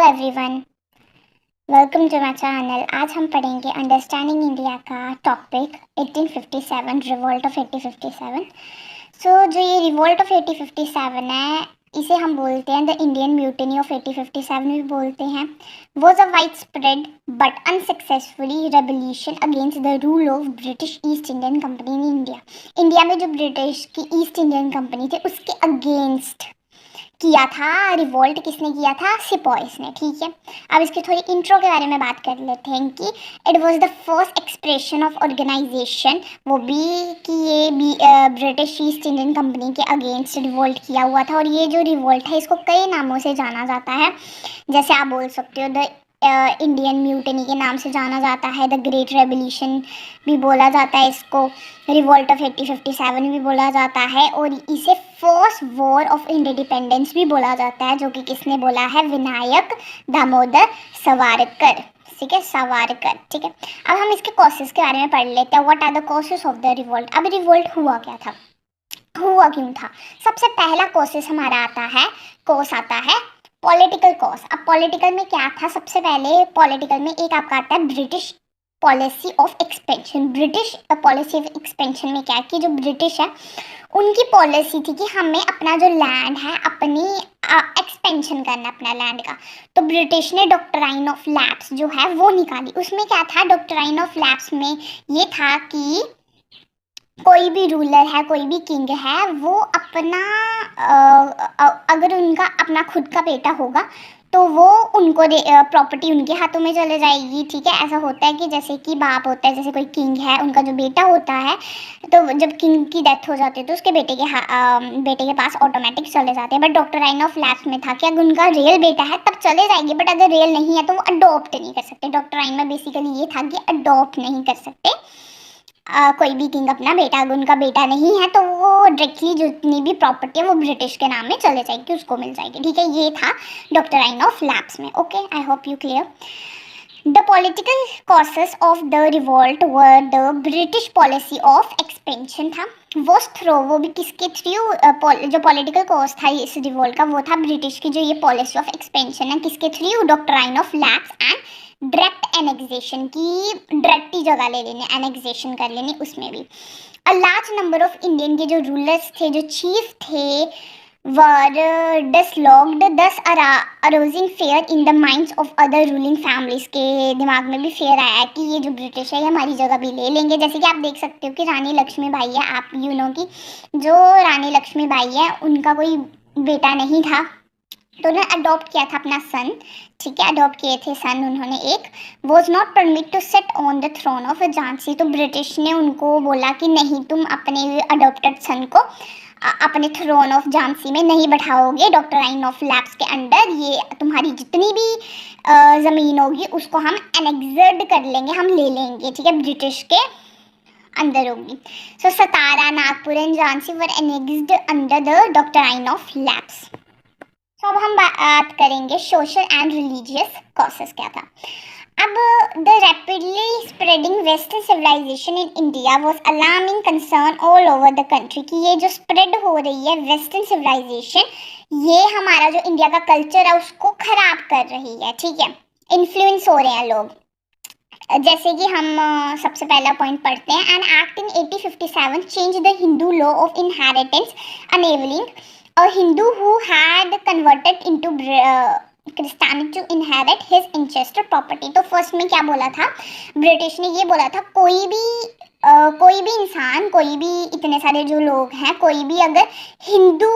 Everyone, welcome to my channel. आज हम पढ़ेंगे अंडरस्टैंडिंग इंडिया का टॉपिक 1857, रिवोल्ट ऑफ 1857। जो ये रिवोल्ट ऑफ 1857 है, इसे हम बोलते हैं द इंडियन म्यूटिनी ऑफ 1857 भी बोलते हैं। Was a wide spread but unsuccessfully revolution against the rule of British East Indian company in India. India में जो ब्रिटिश की ईस्ट इंडियन कंपनी थी उसके अगेंस्ट किया था। रिवोल्ट किसने किया था? सिपॉइस ने। ठीक है, अब इसकी थोड़ी इंट्रो के बारे में बात कर लेते हैं कि it was the first expression of organization, वो भी कि ये भी ब्रिटिश ईस्ट इंडियन कंपनी के अगेंस्ट रिवोल्ट किया हुआ था। और ये जो रिवोल्ट है इसको कई नामों से जाना जाता है। जैसे आप बोल सकते हो द इंडियन म्यूटिनी के नाम से जाना जाता है, द ग्रेट रेवोल्यूशन भी बोला जाता है इसको, रिवोल्ट ऑफ 1857 भी बोला जाता है, और इसे फर्स्ट वॉर ऑफ इंडिपेंडेंस भी बोला जाता है, जो कि किसने बोला है? विनायक दामोदर सावरकर। ठीक है, सावरकर। ठीक है, अब हम इसके कॉसेस के बारे में पढ़ लेते हैं। What are the causes of the revolt? अब रिवोल्ट हुआ क्या था, हुआ क्यों था? सबसे पहला कॉसेस हमारा आता है, कोर्स आता है पॉलिटिकल कॉज। अब पॉलिटिकल में क्या था? सबसे पहले पॉलिटिकल में एक आपका आता है British policy of expansion. British policy of expansion में क्या है कि जो ब्रिटिश है उनकी पॉलिसी थी कि हमें अपना जो लैंड है अपनी एक्सपेंशन करना अपना लैंड का। तो ब्रिटिश ने डॉक्ट्राइन ऑफ लैप्स जो है वो निकाली। उसमें क्या था? डॉक्ट्राइन ऑफ लैप्स में ये था कि कोई भी रूलर है, कोई भी किंग है, वो अपना अगर उनका अपना खुद का बेटा होगा तो वो उनको प्रॉपर्टी उनके हाथों में चले जाएगी। ठीक है, ऐसा होता है कि जैसे कि बाप होता है, जैसे कोई किंग है, उनका जो बेटा होता है, तो जब किंग की डेथ हो जाती है तो उसके बेटे के पास ऑटोमेटिक चले जाते हैं। बट डॉक्ट्राइन ऑफ लैप्स में था कि अगर उनका रियल बेटा है तब चले जाएंगे, बट अगर रियल नहीं है तो वो अडॉप्ट नहीं कर सकते। डॉक्ट्राइन में बेसिकली ये था कि अडॉप्ट नहीं कर सकते कोई भी किंग अपना बेटा। अगर उनका बेटा नहीं है तो वो डायरेक्टली जितनी भी प्रॉपर्टी है वो ब्रिटिश के नाम में चले जाएगी, उसको मिल जाएगी। ठीक है, ये था डॉक्ट्राइन ऑफ लैप्स में। Okay, I hope you clear. The political causes of the revolt were the British policy of expansion था। वो थ्रो, वो भी किसके थ्रू? जो पॉलिटिकल कॉज था इस रिवोल्ट का वो था ब्रिटिश की जो ये पॉलिसी ऑफ एक्सपेंशन है, किसके through? Doctrine of lapse and direct annexation की, डायरेक्ट ही जगह ले लेने, एनेक्सेशन कर लेने उसमें भी। A large number of Indian के जो रूलर्स थे, जो चीफ थे, were dislodged, thus arousing fear in the minds of other ruling families. के दिमाग में भी फेयर आया कि ये जो ब्रिटिश है ये हमारी जगह भी ले लेंगे। जैसे कि आप देख सकते हो कि रानी लक्ष्मीबाई है, आप यू नो की जो रानी लक्ष्मीबाई है उनका कोई बेटा नहीं था तो उन्होंने अडॉप्ट किया था अपना सन। ठीक है, अडॉप्ट किए थे सन उन्होंने एक। Was not permit to set on the throne of Jhansi. तो ब्रिटिश ने उनको बोला कि नहीं, तुम अपने अडॉप्टेड सन को अपने थ्रोन ऑफ झांसी में नहीं बैठाओगे। डॉक्ट्राइन ऑफ लैप्स के अंडर ये तुम्हारी जितनी भी ज़मीन होगी उसको हम एनेक्स्ड कर लेंगे, हम ले लेंगे। ठीक है, ब्रिटिश के अंदर होगी। So Satara, Nagpur and Jhansi were annexed under the doctrine of lapse. तो अब हम बात करेंगे सोशल एंड रिलीजियस कॉसेस क्या था। अब the rapidly spreading western civilization in India was alarming concern all over the country. कि ये जो स्प्रेड हो रही है वेस्टर्न सिविलाइजेशन, ये हमारा जो इंडिया का कल्चर है उसको खराब कर रही है। ठीक है, इन्फ्लुएंस हो रहे हैं लोग। जैसे कि हम सबसे पहला पॉइंट पढ़ते हैं। An act in 1857 change the Hindu law of inheritance enabling a Hindu who had converted into Christianity to inherit his ancestral property। तो फर्स्ट में क्या बोला था? ब्रिटिश ने ये बोला था कोई भी इंसान, कोई भी, इतने सारे जो लोग हैं, कोई भी अगर हिंदू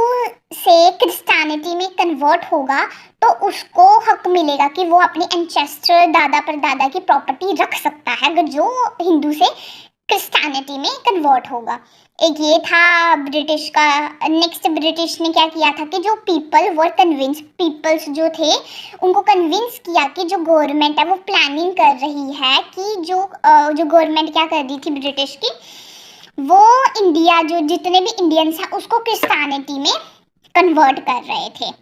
से क्रिश्चियनिटी में कन्वर्ट होगा तो उसको हक मिलेगा कि वो अपनी एंसेस्टर, दादा परदादा की प्रॉपर्टी रख सकता है अगर जो हिंदू से क्रिश्चियनिटी में कन्वर्ट होगा। एक ये था ब्रिटिश का। नेक्स्ट ब्रिटिश ने क्या किया था कि जो पीपल वर कन्विंस, पीपल्स जो थे उनको कन्विंस किया कि जो गवर्नमेंट है वो प्लानिंग कर रही है कि जो गवर्नमेंट क्या कर रही थी ब्रिटिश की, वो इंडिया जो जितने भी इंडियंस हैं उसको क्रिश्चियनिटी में कन्वर्ट कर रहे थे।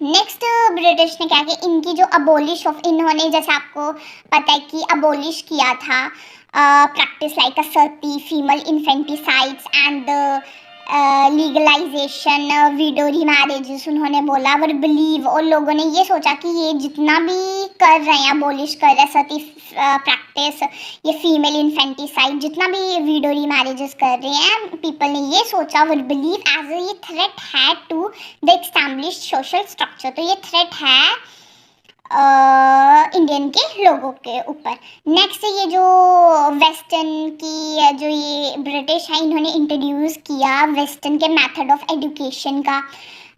नेक्स्ट ब्रिटिश ने क्या किया, इनकी जो अबोलिश ऑफ, इन्होंने जैसे आपको पता है कि अबोलिश किया था practice like a sati, female infanticides and legalization, widow marriages उन्होंने बोला, और बिलीव, और लोगों ने ये सोचा कि ये जितना भी कर रहे हैं, अबॉलिश कर रहे हैं सती प्रैक्टिस, ये फीमेल इन्फेंटिसाइड, जितना भी विडो मैरिजेस कर रहे हैं, पीपल ने ये सोचा और बिलीव एज ये थ्रेट है to the established social structure. तो ये थ्रेट है इंडियन के लोगों के ऊपर। नेक्स्ट ये जो वेस्टर्न की, जो ये ब्रिटिश है, इन्होंने इंट्रोड्यूस किया वेस्टर्न के मेथड ऑफ एजुकेशन का,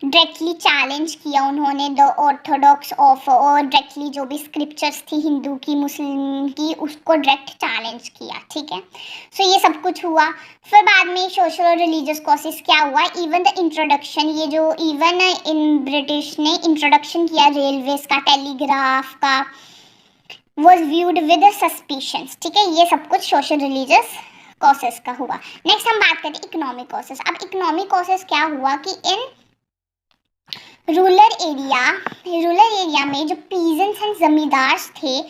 डायरेक्टली चैलेंज किया उन्होंने द ऑर्थोडॉक्स ऑफ, और डायरेक्टली जो भी स्क्रिप्चर्स थी हिंदू की मुस्लिम की, उसको डायरेक्ट चैलेंज किया, ठीक है। सो ये सब कुछ हुआ। फिर बाद में सोशल और रिलीजियस कॉसेस क्या हुआ, इवन द इंट्रोडक्शन, ये जो इवन इन ब्रिटिश ने इंट्रोडक्शन किया रेलवेज का, टेलीग्राफ का, वॉज व्यूड विद सस्पिशंस, ठीक है। ये सब कुछ सोशल रिलीजियस कॉसेस का हुआ। नेक्स्ट हम बात करें इकोनॉमिक कॉसेस। अब इकोनॉमिक कॉसेस क्या हुआ कि इन रूरल एरिया में जो पीजेंट्स एंड जमींदार्स थे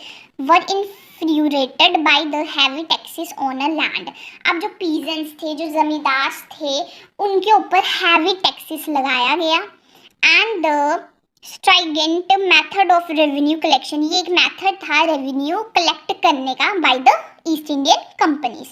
were infuriated by the heavy taxes on a land. अब जो पीजेंट्स थे, जो जमींदार थे, उनके ऊपर हैवी टैक्सेस लगाया गया। And the stringent method of revenue collection, ये एक मेथड था रेवेन्यू कलेक्ट करने का by the East Indian company.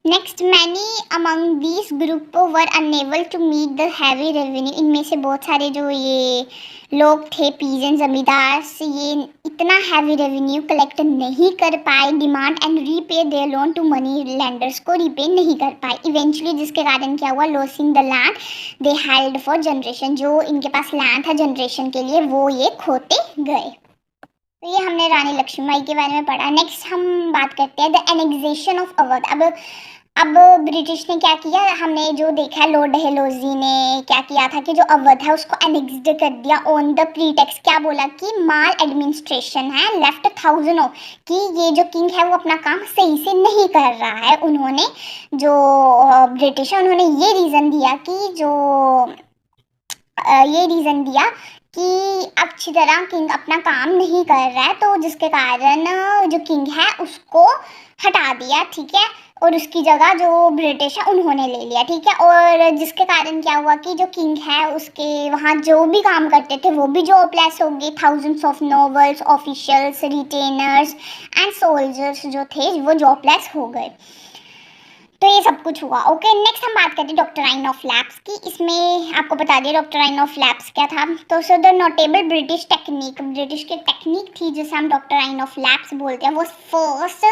Next many among this group were unable to meet the heavy revenue. इनमें से बहुत सारे जो ये लोग थे, पीजेंट जमींदार, ये इतना हैवी रेवेन्यू कलेक्ट नहीं कर पाए, demand and repay their loan to money lenders को रीपे नहीं कर पाए इवेंचुअली, जिसके कारण क्या हुआ, losing the land they held for generation. जो इनके पास लैंड था जनरेशन के लिए, वो ये खोते गए। तो ये हमने रानी लक्ष्मीबाई के बारे में पढ़ा। नेक्स्ट हम बात करते हैं द एनेक्सेशन ऑफ अवध। अब ब्रिटिश ने क्या किया, हमने जो देखा लॉर्ड डलहौजी ने क्या किया था कि जो अवध है उसको एनेक्स्ड कर दिया ऑन द प्रीटेक्स्ट, क्या बोला कि माल एडमिनिस्ट्रेशन है लेफ्ट थाउजेंड, कि ये जो किंग है वो अपना काम सही से नहीं कर रहा है। उन्होंने जो ब्रिटिश है, उन्होंने ये रीज़न दिया कि अच्छी तरह किंग अपना काम नहीं कर रहा है, तो जिसके कारण जो किंग है उसको हटा दिया, ठीक है, और उसकी जगह जो ब्रिटिश है उन्होंने ले लिया, ठीक है। और जिसके कारण क्या हुआ कि जो किंग है उसके वहाँ जो भी काम करते थे वो भी जॉबलेस हो गए। Thousands of nobles, officials, retainers and soldiers जो थे वो जॉबलेस हो गए। तो ये सब कुछ हुआ। ओके, नेक्स्ट हम बात करते हैं डॉक्ट्राइन ऑफ लैप्स की। इसमें आपको बता दिया डॉक्ट्राइन ऑफ लैप्स क्या था। तो so the notable British technique, British की टेक्निक थी जिसे हम डॉक्ट्राइन ऑफ लैप्स बोलते हैं, वो फर्स्ट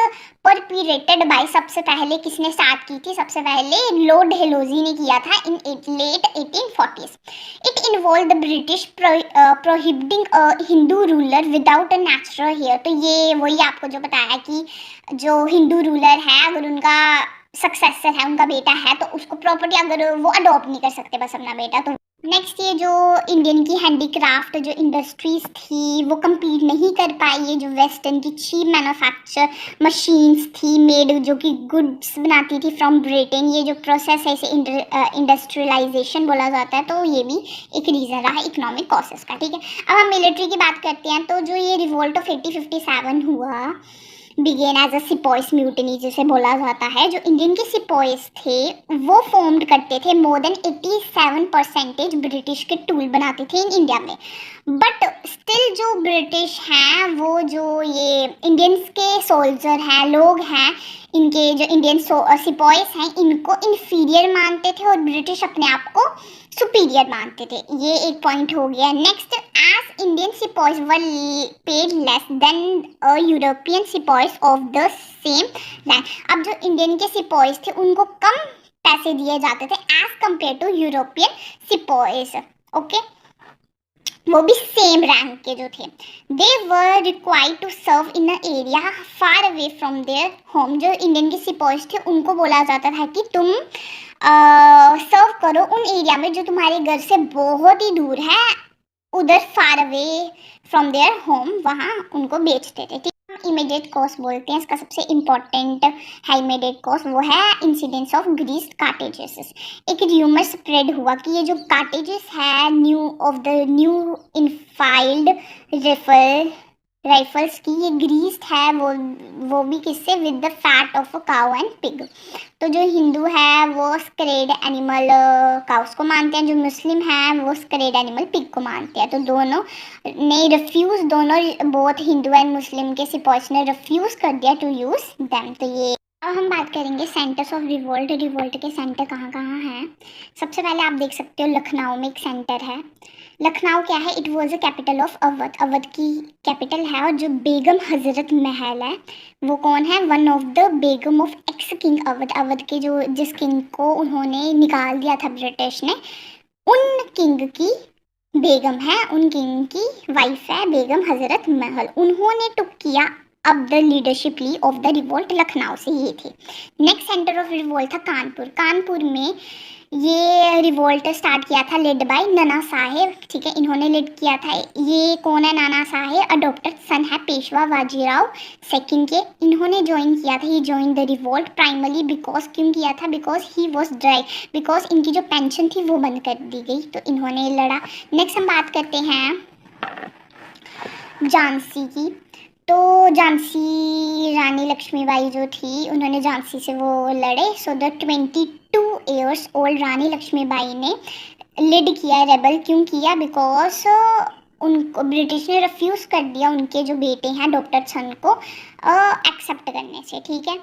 परपीरेटेड बाय, सबसे पहले किसने स्टार्ट की थी, सबसे पहले लॉर्ड डलहौजी ने किया था in late 1840s। It involve the British prohibiting Hindu ruler without a natural heir. तो ये वही आपको जो बताया कि जो हिंदू रूलर है, अगर उनका सक्सेसर है, उनका बेटा है, तो उसको प्रॉपर्टी अगर वो अडॉप्ट नहीं कर सकते बस अपना बेटा। तो नेक्स्ट ये जो इंडियन की हैंडीक्राफ्ट जो इंडस्ट्रीज थी वो कम्पीट नहीं कर पाई। ये जो वेस्टर्न की चीप मैन्युफैक्चर मशीन्स थी मेड, जो कि गुड्स बनाती थी फ्रॉम ब्रिटेन, ये जो प्रोसेस है इसे इंडस्ट्रियलाइजेशन बोला जाता है। तो ये भी एक रीज़न रहा इकोनॉमिक कॉसेस का, ठीक है। अब हम मिलिट्री की बात करते हैं। तो जो ये रिवोल्ट ऑफ 1857 हुआ, बिगेन एज अ सिपॉइस म्यूटनी जिसे बोला जाता है। जो इंडियन के सिपॉइस थे वो फॉर्म्ड करते थे, मोर देन 87% ब्रिटिश के टूल बनाते थे इन इंडिया में। बट स्टिल जो ब्रिटिश हैं, वो जो ये इंडियंस के सोल्जर हैं, लोग हैं, इनके जो इंडियन सिपॉइस हैं, इनको इन्फीरियर मानते थे और ब्रिटिश अपने आप को सुपीरियर मानते थे। ये एक पॉइंट हो गया। Next, as Indian sepoys were paid less than European sepoys of the same land. अब जो इंडियन के सिपॉइस थे उनको कम पैसे दिए जाते थे as compare to European sepoys. Okay, वो भी सेम रैंक के जो थे। They were required to serve in a area far away from their home. जो इंडियन के सिपॉइस थे उनको बोला जाता था कि तुम सर्व करो उन एरिया में जो तुम्हारे घर से बहुत ही दूर है, उधर फार अवे फ्रॉम देयर होम, वहाँ उनको बेचते थे, ठीक। इमीडिएट कॉज बोलते हैं इसका सबसे इम्पोर्टेंट है इमीडिएट कॉज, वो है इंसिडेंस ऑफ ग्रीस कार्टेजेस। एक र्यूमर स्प्रेड हुआ कि ये जो कार्टेजेस है new of the new Enfield rifles की ये ग्रीस्ड है, वो भी किससे, with the fat of a cow and pig. तो जो हिंदू है वो स्क्रेड एनिमल काउस को मानते हैं, जो मुस्लिम है वो स्क्रेड एनिमल पिग को मानते हैं। तो दोनों ने रिफ्यूज, दोनों बोथ हिंदू एंड मुस्लिम के सिपॉइस ने रिफ्यूज कर दिया टू यूज देम। तो ये अब हम बात करेंगे सेंटर्स ऑफ रिवोल्ट। रिवोल्ट के सेंटर कहाँ कहाँ हैं। सबसे पहले आप देख सकते हो लखनऊ में एक सेंटर है। लखनऊ क्या है, it was a capital of Awadh, Awadh की कैपिटल है। और जो बेगम हजरत महल है वो कौन है, one of the Begum of x king Awadh, Awadh के जो जिस किंग को उन्होंने निकाल दिया था ब्रिटिश ने, उन किंग की बेगम है, उन किंग की वाइफ है बेगम हजरत महल। उन्होंने टुक किया अब द लीडरशिप ली ऑफ द रिवोल्ट, लखनऊ से ये थे। नेक्स्ट सेंटर ऑफ रिवोल्ट था कानपुर। कानपुर में ये रिवोल्ट स्टार्ट किया था लेड बाय नाना साहेब, ठीक है, इन्होंने लीड किया था। ये कौन है, नाना साहेब अडॉप्टेड सन है पेशवा बाजीराव सेकंड के। इन्होंने ज्वाइन किया था, he join the revolt primarily because, क्यों किया था, because he was dry, because इनकी जो पेंशन थी वो बंद कर दी गई, तो इन्होंने लड़ा। नेक्स्ट हम बात करते हैं झांसी की। तो झांसी रानी लक्ष्मीबाई जो थी उन्होंने झांसी से वो लड़े। सो द 22 ईयर्स ओल्ड रानी लक्ष्मीबाई ने लीड किया रेबल, क्यों किया, बिकॉज उनको ब्रिटिश ने रिफ्यूज़ कर दिया उनके जो बेटे हैं डॉक्टर सन को एक्सेप्ट करने से, ठीक है।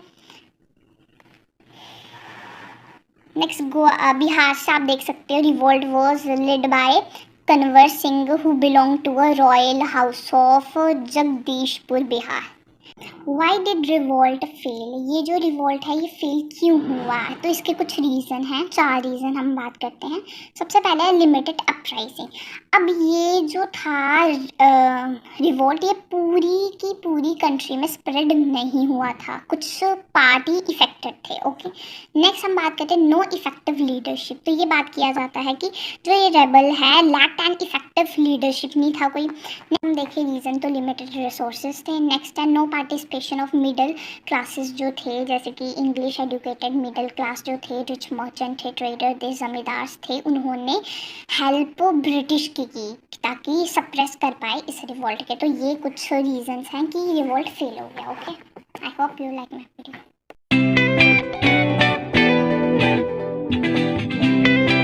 नेक्स्ट बिहार से आप देख सकते हो revolt was led by Kunwar Singh who belong to a royal house of Jagdishpur Bihar. Why did revolt fail, ये जो रिवोल्ट है ये फेल क्यों हुआ, तो इसके कुछ रीज़न हैं, 4 रीज़न हम बात करते हैं। सबसे पहले है लिमिटेड अपराइजिंग। अब ये जो था रिवोल्ट ये पूरी की पूरी कंट्री में स्प्रेड नहीं हुआ था, कुछ पार्टी इफेक्टेड थे, ओके। नेक्स्ट हम बात करते हैं नो इफेक्टिव लीडरशिप। तो ये बात किया जाता है कि जो ये रेबल है लैक्ड एंड इफेक्टिव लीडरशिप नहीं था कोई। हम देखें रीज़न तो लिमिटेड रिसोर्सेज थे। नेक्स्ट है no participation of middle classes जो थे, जैसे कि इंग्लिश एजुकेटेड मिडिल क्लास जो थे, रिच मर्चेंट थे, ट्रेडर थे, जमींदार थे, उन्होंने हेल्प ब्रिटिश की ताकि सप्रेस कर पाए इस रिवोल्ट के। तो ये कुछ रीजंस हैं कि रिवोल्ट फेल हो गया, okay. I hope you like my video.